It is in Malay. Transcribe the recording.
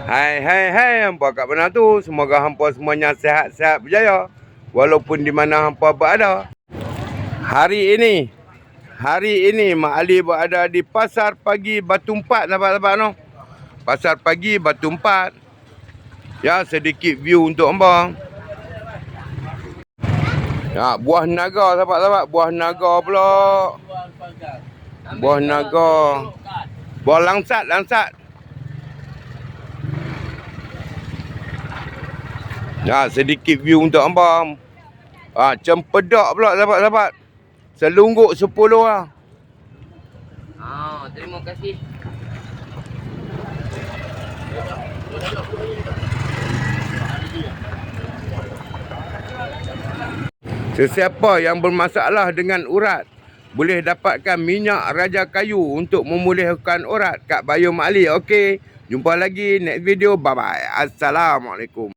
Hai, hampa kat mana tu? Semoga hampa semuanya sihat-sihat berjaya walaupun di mana hampa berada. Hari ini Mak Ali berada di Pasar Pagi Batu Empat, sahabat-sahabat noh. Pasar Pagi Batu Empat. Ya, sedikit view untuk hampa. Ya, buah naga, sahabat-sahabat, buah naga pula. Buah naga. Buah langsat. Ya, sedikit view untuk hampa. Cempedak pula, sahabat-sahabat. Selungguk 10 lah. Terima kasih. Sesiapa yang bermasalah dengan urat boleh dapatkan minyak raja kayu untuk memulihkan urat kat Bayu Mak Ali. Okey, jumpa lagi next video. Bye bye. Assalamualaikum.